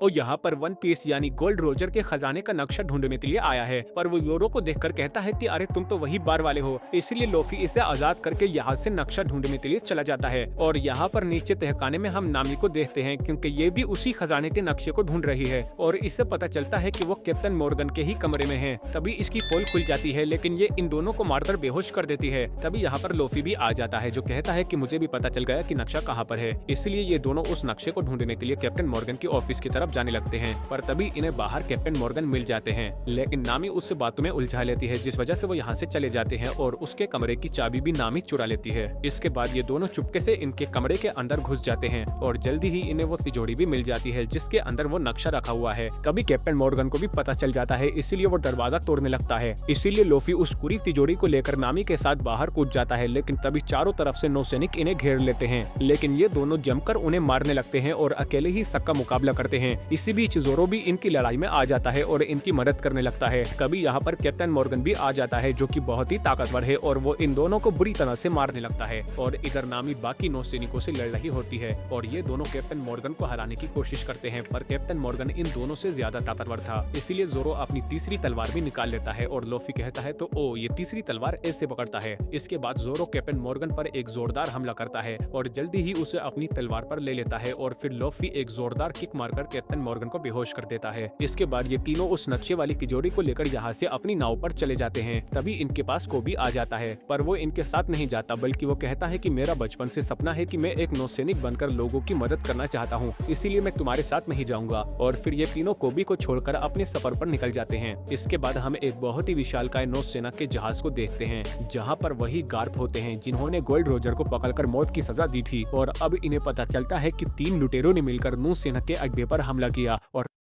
और यहाँ पर वन पीस यानी गोल्ड रोजर के खजाने का नक्शा ढूंढने के लिए आया है। पर वो जोरो को देखकर कहता है कि अरे तुम तो वही बार वाले हो। इसलिए लोफी इसे आजाद करके यहाँ से नक्शा ढूंढने के लिए चला जाता है। और यहाँ पर नीचे तहखाने में हम नामी को देखते हैं, क्योंकि ये भी उसी खजाने के नक्शे को ढूंढ रही है और इससे पता चलता है कि वो कैप्टन मॉर्गन के ही कमरे में है। तभी इसकी पोल खुल जाती है, लेकिन ये इन दोनों को मारकर बेहोश कर देती है। तभी यहाँ पर लोफी भी आ जाता है, जो कहता है कि मुझे भी पता चल गया कि नक्शा कहाँ पर है। इसलिए ये दोनों उस नक्शे को ढूंढने के लिए कैप्टन मॉर्गन की ऑफिस की तरफ जाने लगते हैं। पर तभी इन्हें बाहर कैप्टन मॉर्गन मिल जाते हैं, लेकिन नामी उससे बातों में उलझा लेती है, जिस वजह से वो यहाँ से चले जाते हैं और उसके कमरे की चाबी भी नामी चुरा लेती है। इसके बाद ये दोनों चुपके से इनके कमरे के अंदर घुस जाते हैं और जल्दी ही इन्हें वो तिजोरी भी मिल जाती है, जिसके अंदर वो नक्शा रखा हुआ है। तभी कैप्टन मॉर्गन को भी पता चल जाता है, इसीलिए वो दरवाजा तोड़ने लगता है। इसीलिए लोफी उस पूरी तिजोरी को लेकर नामी के साथ बाहर कूद जाता है, लेकिन तभी चारों तरफ से नौसैनिक इन्हें घेर लेते हैं। लेकिन ये दोनों जमकर उन्हें मारने लगते हैं और अकेले ही सबका मुकाबला करते हैं। इसी बीच जोरो भी इनकी लड़ाई में आ जाता है और इनकी मदद करने लगता है। कभी यहाँ पर कैप्टन मॉर्गन भी आ जाता है, जो कि बहुत ही ताकतवर है और वो इन दोनों को बुरी तरह से मारने लगता है। और इधर नामी बाकी नौसैनिकों से लड़ रही होती है और ये दोनों कैप्टन मॉर्गन को हराने की कोशिश करते हैं, पर कैप्टन मॉर्गन इन दोनों से ज्यादा ताकतवर था। इसीलिए जोरो अपनी तीसरी तलवार भी निकाल लेता है और लोफी कहता है तो ओ ये तीसरी तलवार ऐसे पकड़ता है। इसके बाद जोरो कैप्टन मॉर्गन पर एक जोरदार हमला करता है और जल्दी ही उसे अपनी तलवार पर ले लेता है और फिर लोफी एक जोरदार किक मारकर कैप्टन मॉर्गन को बेहोश कर देता है। इसके बाद ये तीनों उस नक्शे वाली तिजोरी को लेकर यहाँ से अपनी नाव पर चले जाते हैं। तभी इनके पास कोबी आ जाता है, पर वो इनके साथ नहीं जाता, बल्कि वो कहता है कि मेरा बचपन से सपना है कि मैं एक नौसैनिक बनकर लोगों की मदद करना चाहता हूँ, इसीलिए मैं तुम्हारे साथ नहीं जाऊंगा। और फिर ये तीनों कोबी को छोड़कर अपने सफर पर निकल जाते हैं। इसके बाद हम एक बहुत ही विशालकाय नौसेना के जहाज को देखते हैं, जहाँ पर वही गार्प होते हैं जिन्होंने गोल्ड रोजर को पकड़कर मौत की सजा दी थी। और अब इन्हें पता चलता है कि 3 लुटेरों ने मिलकर नौसेना के अड्डे पर हमला किया और